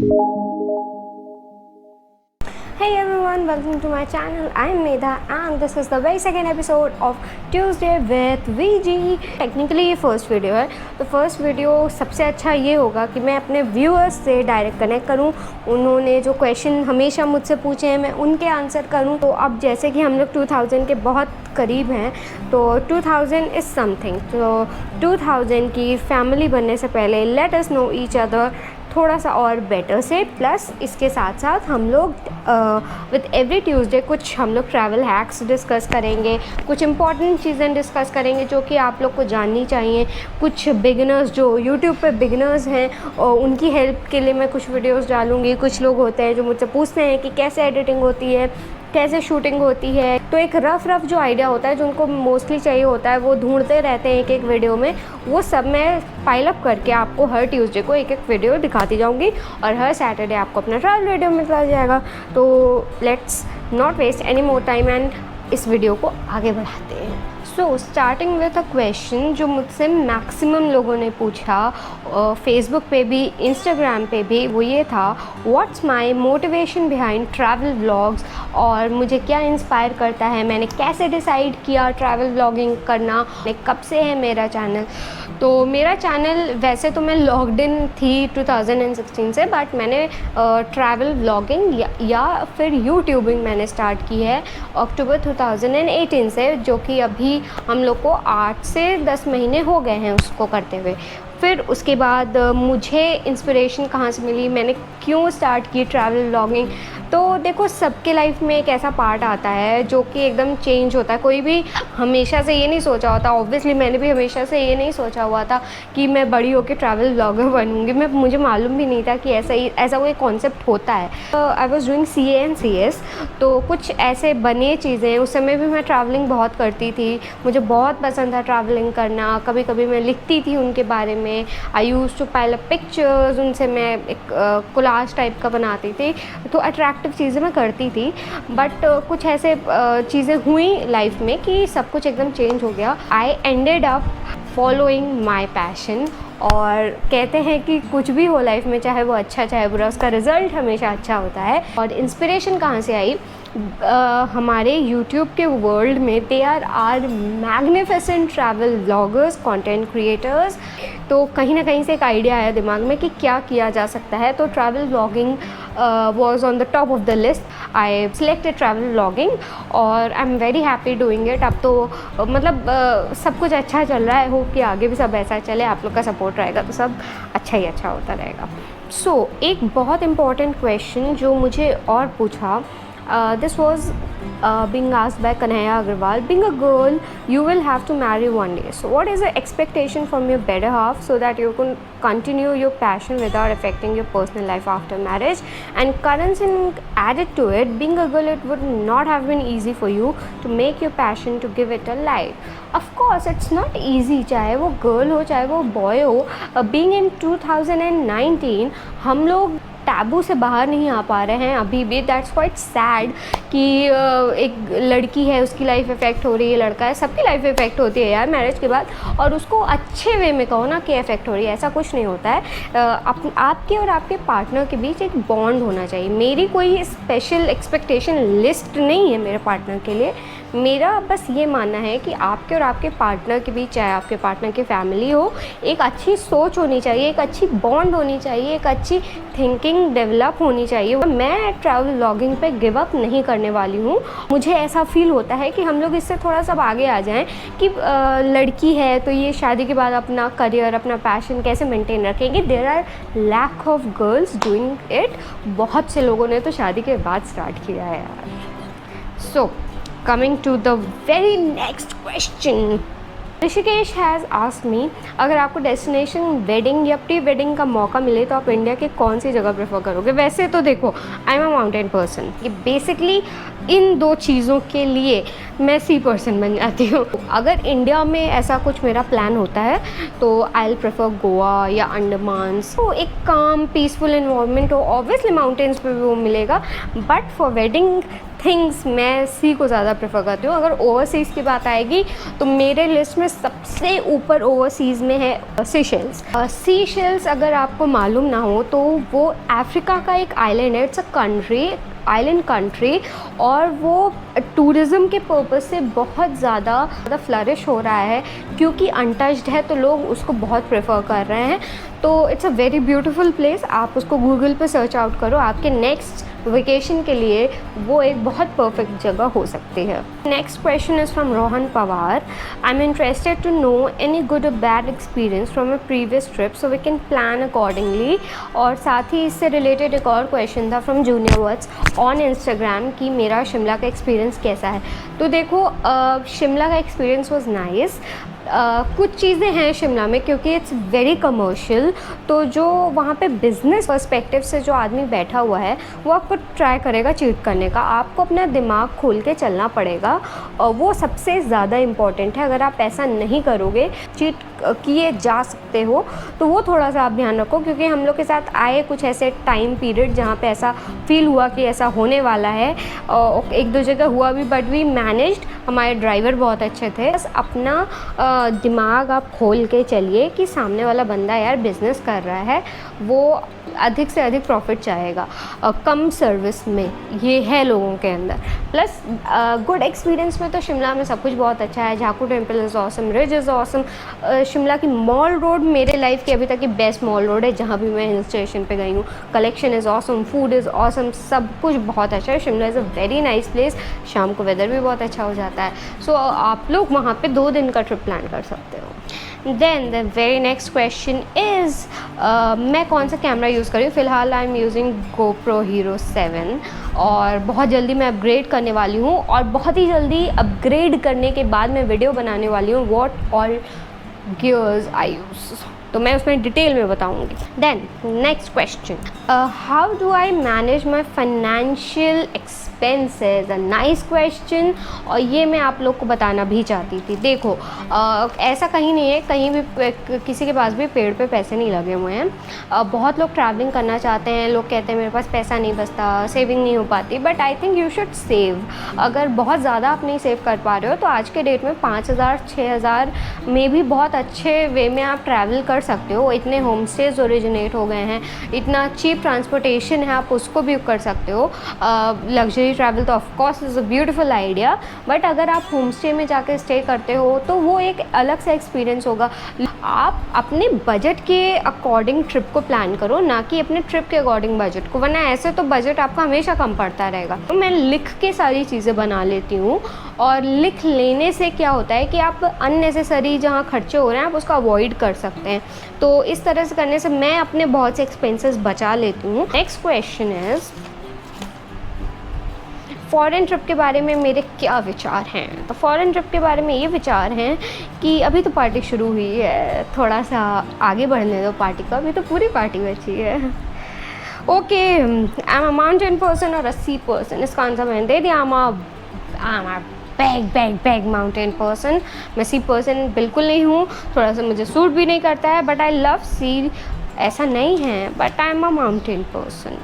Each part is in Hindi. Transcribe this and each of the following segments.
Hey everyone, welcome to my channel. I am Medha and this is the very second episode of Tuesday with VG. Technically ये फर्स्ट वीडियो है, तो फर्स्ट वीडियो सबसे अच्छा ये होगा कि मैं अपने व्यूअर्स से डायरेक्ट कनेक्ट करूं, उन्होंने जो क्वेश्चन हमेशा मुझसे पूछे हैं मैं उनके आंसर करूं। तो अब जैसे कि हम लोग 2000 के बहुत करीब हैं, तो 2000 इज़ समथिंग, तो 2000 की फैमिली बनने से पहले let us know each other थोड़ा सा और बेटर से। प्लस इसके साथ साथ हम लोग विद एवरी ट्यूसडे कुछ हम लोग ट्रैवल हैक्स डिस्कस करेंगे, कुछ इंपॉर्टेंट चीज़ें डिस्कस करेंगे जो कि आप लोग को जाननी चाहिए। कुछ बिगिनर्स जो यूट्यूब पे बिगिनर्स हैं उनकी हेल्प के लिए मैं कुछ वीडियोस डालूँगी। कुछ लोग होते हैं जो मुझसे पूछते हैं कि कैसे एडिटिंग होती है, कैसे शूटिंग होती है, तो एक रफ़ जो आइडिया होता है जो उनको मोस्टली चाहिए होता है वो ढूंढते रहते हैं एक एक वीडियो में, वो सब मैं पाइल अप करके आपको हर ट्यूसडे को एक एक वीडियो दिखाती जाऊंगी और हर सैटरडे आपको अपना ट्रैवल वीडियो मिलता जाएगा। तो let's not waste any more time and इस वीडियो को आगे बढ़ाते हैं। So starting with a question जो मुझसे मैक्सिमम लोगों ने पूछा फेसबुक पे भी इंस्टाग्राम पे भी, वो ये था what's my motivation behind travel vlogs, और मुझे क्या इंस्पायर करता है, मैंने कैसे डिसाइड किया ट्रैवल व्लॉगिंग करना, कब से है मेरा चैनल। तो मेरा चैनल वैसे तो मैं लॉग्ड इन थी 2016 से, बट मैंने ट्रैवल व्लॉगिंग या फिर यूट्यूबिंग मैंने स्टार्ट की है अक्टूबर 2018 से, जो कि अभी हम लोग को 8 से 10 महीने हो गए हैं उसको करते हुए। फिर उसके बाद मुझे इंस्पिरेशन कहाँ से मिली, मैंने क्यों स्टार्ट की ट्रैवल व्लॉगिंग। तो देखो सबके लाइफ में एक ऐसा पार्ट आता है जो कि एकदम चेंज होता है। कोई भी हमेशा से ये नहीं सोचा होता, ऑब्वियसली मैंने भी हमेशा से ये नहीं सोचा हुआ था कि मैं बड़ी होकर ट्रैवल व्लॉगर बनूंगी। मुझे मालूम भी नहीं था कि ऐसा कोई कॉन्सेप्ट होता है। I was doing CA and CS, तो कुछ ऐसे बने चीज़ें। उस समय भी मैं ट्रैवलिंग बहुत करती थी, मुझे बहुत पसंद था ट्रैवलिंग करना। कभी कभी मैं लिखती थी उनके बारे में, I use to pile up pictures, उनसे मैं एक कोलाज टाइप का बनाती थी, तो अट्रैक्टिव चीज़ें मैं करती थी। बट कुछ ऐसे चीज़ें हुई लाइफ में कि सब कुछ एकदम चेंज हो गया। I ended up following my passion, और कहते हैं कि कुछ भी हो लाइफ में, चाहे वो अच्छा चाहे बुरा, उसका रिज़ल्ट हमेशा अच्छा होता है। और इंस्पिरेशन कहाँ से आई, हमारे YouTube के वर्ल्ड में they are magnificent travel vloggers, content creators. तो कहीं ना कहीं से एक आइडिया आया दिमाग में कि क्या किया जा सकता है, तो travel vlogging was on the top of the list. I selected travel vlogging और I am very happy doing it. अब तो मतलब सब कुछ अच्छा चल रहा है, होप कि आगे भी सब ऐसा चले, आप लोग का सपोर्ट रहेगा तो सब अच्छा ही अच्छा होता रहेगा। सो एक बहुत इम्पॉर्टेंट क्वेश्चन जो मुझे और पूछा, this was being asked by Kanhaiya Agarwal. Being a girl, you will have to marry one day. So what is the expectation from your better half so that you can continue your passion without affecting your personal life after marriage? And Karan Singh added to it, being a girl, it would not have been easy for you to make your passion, to give it a life. Of course, it's not easy, चाहे वो girl हो चाहे वो boy हो। Being in 2019, हम लोग टैबू से बाहर नहीं आ पा रहे हैं अभी भी। दैट्स क्वाइट सैड कि एक लड़की है उसकी लाइफ इफ़ेक्ट हो रही है, लड़का है, सबकी लाइफ इफ़ेक्ट होती है यार मैरिज के बाद, और उसको अच्छे वे में कहो ना कि इफ़ेक्ट हो रही है, ऐसा कुछ नहीं होता है। आपके और आपके पार्टनर के बीच एक बॉन्ड होना चाहिए। मेरी कोई स्पेशल एक्सपेक्टेशन लिस्ट नहीं है मेरे पार्टनर के लिए, मेरा बस ये मानना है कि आपके और आपके पार्टनर के बीच, चाहे आपके पार्टनर की फैमिली हो, एक अच्छी सोच होनी चाहिए, एक अच्छी बॉन्ड होनी चाहिए, एक अच्छी थिंकिंग डेवलप होनी चाहिए। मैं ट्रैवल व्लॉगिंग पे गिव अप नहीं करने वाली हूँ। मुझे ऐसा फील होता है कि हम लोग इससे थोड़ा सा आगे आ जाएं कि लड़की है तो ये शादी के बाद अपना करियर, अपना पैशन कैसे मेंटेन रखेंगे। There are lack of girls doing it. बहुत से लोगों ने तो शादी के बाद स्टार्ट किया है यार। सो coming to the very next question, Rishikesh has asked me, अगर आपको डेस्टिनेशन वेडिंग या प्री वेडिंग का मौका मिले तो आप इंडिया के कौन सी जगह प्रेफर करोगे। वैसे तो देखो, आई एम अ माउंटेन पर्सन, ये बेसिकली इन दो चीज़ों के लिए मैं सी पर्सन बन जाती हूँ। अगर इंडिया में ऐसा कुछ मेरा प्लान होता है तो आई विल प्रेफर गोवा या अंडमान। तो एक काम पीसफुल इन्वायरमेंट हो, ऑब्वियसली माउंटेन्स पे भी वो मिलेगा, बट फॉर वेडिंग थिंग्स मैं सी को ज़्यादा प्रेफर करती हूँ। अगर ओवरसीज़ की बात आएगी तो मेरे लिस्ट में सबसे ऊपर ओवरसीज़ में है सीशेल्स। सीशेल्स अगर आपको मालूम ना हो तो वो अफ्रीका का एक आइलैंड है। इट्स अ आइलैंड कंट्री और वो टूरिज़्म के पर्पज़ से बहुत ज़्यादा फ्लरिश हो रहा है क्योंकि अनटच्ड है, तो लोग उसको बहुत प्रेफर कर रहे हैं। तो it's a very beautiful place. आप उसको गूगल पे सर्च आउट करो, आपके नेक्स्ट वेकेशन के लिए वो एक बहुत परफेक्ट जगह हो सकती है। Next question is from Rohan Pawar. I am interested to know any good or bad experience from a previous trip so we can plan accordingly. और साथ ही इससे रिलेटेड एक और क्वेश्चन था from junior words on Instagram कि मेरा शिमला का एक्सपीरियंस कैसा है। तो देखो शिमला का एक्सपीरियंस वॉज नाइस। कुछ चीज़ें हैं शिमला में क्योंकि इट्स वेरी कमर्शियल, तो जो वहाँ पे बिज़नेस पर्सपेक्टिव से जो आदमी बैठा हुआ है वो आपको ट्राई करेगा चीट करने का। आपको अपना दिमाग खोल के चलना पड़ेगा और वो सबसे ज़्यादा इम्पॉर्टेंट है। अगर आप ऐसा नहीं करोगे, चीट किए जा सकते हो, तो वो थोड़ा सा आप ध्यान रखो। क्योंकि हम लोग के साथ आए कुछ ऐसे टाइम पीरियड जहाँ पे ऐसा फील हुआ कि ऐसा होने वाला है। एक दो जगह हुआ भी बट वी मैनेज्ड। हमारे ड्राइवर बहुत अच्छे थे। बस अपना दिमाग आप खोल के चलिए कि सामने वाला बंदा यार बिज़नेस कर रहा है, वो अधिक से अधिक प्रॉफिट चाहेगा कम सर्विस में, ये है लोगों के अंदर। प्लस गुड एक्सपीरियंस में तो शिमला में सब कुछ बहुत अच्छा है। Jakhu temple is awesome, ridge is awesome. Shimla की मॉल रोड मेरे लाइफ की अभी तक की बेस्ट मॉल रोड है जहाँ भी मैं हिल स्टेशन पे गई हूँ। Collection is awesome, food is awesome, सब कुछ बहुत अच्छा है। Shimla is a very nice place. शाम को वेदर भी बहुत अच्छा हो जाता है। सो आप लोग वहाँ पे 2 दिन का ट्रिप प्लान कर सकते हो। Then the very next question is मैं कौन सा कैमरा यूज़ कर रही हूँ। फ़िलहाल I am using GoPro Hero 7 और बहुत जल्दी मैं अपग्रेड करने वाली हूँ और बहुत ही जल्दी अपग्रेड करने के बाद मैं वीडियो बनाने वाली हूँ what all gears I use, तो मैं उसमें डिटेल में बताऊंगी। Then next question, how do I manage my financial expenses. A nice question, और ये मैं आप लोग को बताना भी चाहती थी। देखो ऐसा कहीं नहीं है, कहीं भी किसी के पास भी पेड़ पे पैसे नहीं लगे हुए हैं। बहुत लोग ट्रैवलिंग करना चाहते हैं, लोग कहते हैं मेरे पास पैसा नहीं बचता, सेविंग नहीं हो पाती, but I think you should save. अगर बहुत ज़्यादा आप नहीं सेव कर पा रहे हो तो आज के डेट में 5,000 6,000 में भी बहुत अच्छे वे में आप ट्रैवल कर सकते हो। इतने होम स्टेज ओरिजिनेट हो गए हैं, इतना चीप ट्रांसपोर्टेशन है, आप उसको भी कर सकते हो। लग्जरी ट्रैवल तो of course is a beautiful idea, but अगर आप होम स्टे में जाकर स्टे करते हो तो वो एक अलग सा एक्सपीरियंस होगा। आप अपने बजट के अकॉर्डिंग ट्रिप को प्लान करो, ना कि अपने ट्रिप के अकॉर्डिंग बजट को, वरना ऐसे तो बजट आपका हमेशा कम पड़ता रहेगा। तो मैं लिख के सारी चीज़ें बना लेती हूँ, और लिख लेने से क्या होता है कि आप अननेसेसरी जहाँ खर्चे हो रहे हैं आप उसको अवॉइड कर सकते हैं। तो इस तरह से करने से मैं अपने बहुत से एक्सपेंसेस बचा लेती हूँ। Next question is foreign trip के बारे में मेरे क्या विचार हैं। तो फ़ॉरेन ट्रिप के बारे में ये विचार हैं कि अभी तो पार्टी शुरू हुई है, थोड़ा सा आगे बढ़ने दो पार्टी का, अभी तो पूरी पार्टी बची है। Okay, I am a mountain person और अ सी पर्सन, इसका आंसर मैंने दे दिया। I am bag mountain person. मैं सी पर्सन बिल्कुल नहीं हूँ, थोड़ा सा मुझे सूट भी नहीं करता है, बट आई लव सी, ऐसा नहीं है, but I am a mountain person.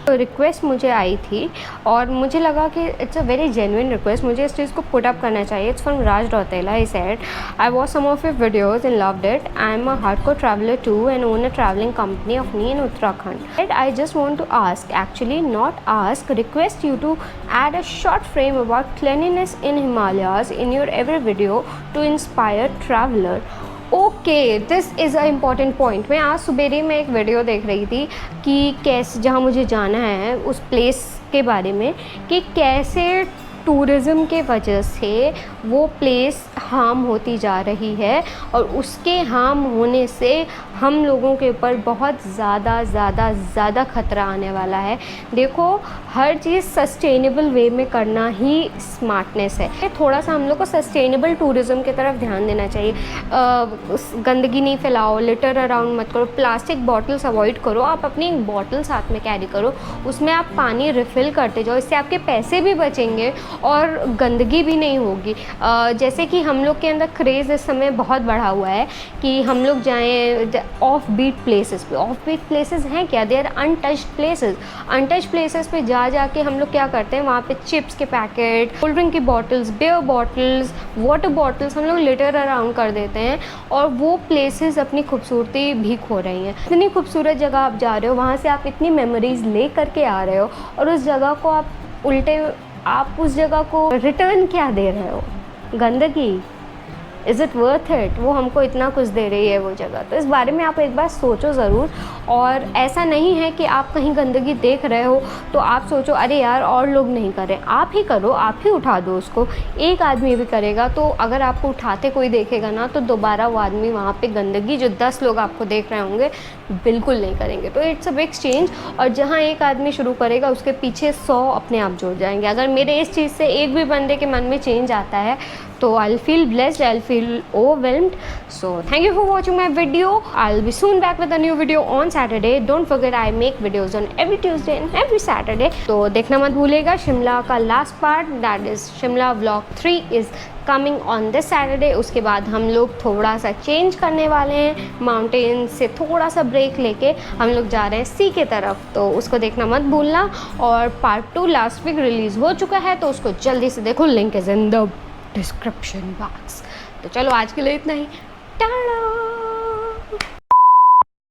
तो रिक्वेस्ट मुझे आई थी और मुझे लगा कि it's a very genuine request, मुझे इस चीज़ को पुट अप करना चाहिए। It's from Raj Rautela. He said, I watch some of your videos and loved it. I am a hardcore traveller too and own a travelling company of me in Uttarakhand. I just want to ask, actually not ask, request you to add a short frame about cleanliness in Himalayas in your every video to inspire traveler. Okay, this is a important point. मैं आज सुबेरे में एक वीडियो देख रही थी कि कैसे, जहाँ मुझे जाना है उस प्लेस के बारे में, कि कैसे टूरिज़्म के वजह से वो प्लेस हार्म होती जा रही है और उसके हार्म होने से हम लोगों के ऊपर बहुत ज़्यादा ख़तरा आने वाला है। देखो, हर चीज़ सस्टेनेबल वे में करना ही स्मार्टनेस है। थोड़ा सा हम लोग को सस्टेनेबल टूरिज़्म की तरफ ध्यान देना चाहिए। गंदगी नहीं फैलाओ, लिटर अराउंड मत करो, प्लास्टिक बॉटल्स अवॉइड करो। आप अपनी एक बॉटल साथ में कैरी करो, उसमें आप पानी रिफ़िल करते जाओ, इससे आपके पैसे भी बचेंगे और गंदगी भी नहीं होगी। जैसे कि हम लोग के अंदर क्रेज़ इस समय बहुत बढ़ा हुआ है कि हम लोग जाएं, ऑफ बीट प्लेसेस पे। ऑफ बीट प्लेसेस हैं क्या? They are untouched places. Untouched places पे जा के हम लोग क्या करते हैं, वहाँ पे चिप्स के पैकेट, कोल्ड ड्रिंक की bottles, beer bottles, water bottles हम लोग लिटर अराउंड कर देते हैं, और वो प्लेसेस अपनी खूबसूरती भी खो रही हैं। इतनी खूबसूरत जगह आप जा रहे हो, वहाँ से आप इतनी मेमोरीज़ ले करके आ रहे हो, और उस जगह को आप उस जगह को रिटर्न क्या दे रहे हो? गंदगी। Is it worth it? वो हमको इतना कुछ दे रही है वो जगह। तो इस बारे में आप एक बार सोचो ज़रूर। और ऐसा नहीं है कि आप कहीं गंदगी देख रहे हो तो आप सोचो अरे यार और लोग नहीं करें, आप ही करो, आप ही उठा दो उसको। एक आदमी भी करेगा तो अगर आपको उठाते कोई देखेगा ना, तो दोबारा वो आदमी वहाँ पे गंदगी जो 10 लोग आपको देख रहे होंगे बिल्कुल नहीं करेंगे। तो इट्स अ बिग चेंज। और जहाँ एक आदमी शुरू करेगा उसके पीछे 100 अपने आप जुड़ जाएंगे। अगर मेरे इस चीज़ से एक भी बंदे के मन में चेंज आता है तो I'll feel blessed, I'll feel overwhelmed. So thank you for watching my video. I'll be soon back with a new video on Saturday. Don't forget I make videos on every Tuesday and every Saturday. तो देखना मत भूलिएगा। शिमला का last part, that is Shimla vlog 3 is coming on this Saturday. उसके बाद हम लोग थोड़ा सा चेंज करने वाले हैं, माउंटेन से थोड़ा सा ब्रेक लेके हम लोग जा रहे हैं सी के तरफ, तो उसको देखना मत भूलना। और पार्ट 2 लास्ट वीक रिलीज़ हो चुका है, तो उसको जल्दी से देखो, link is in the description box. तो चलो आज के लिए इतना ही। टाटा।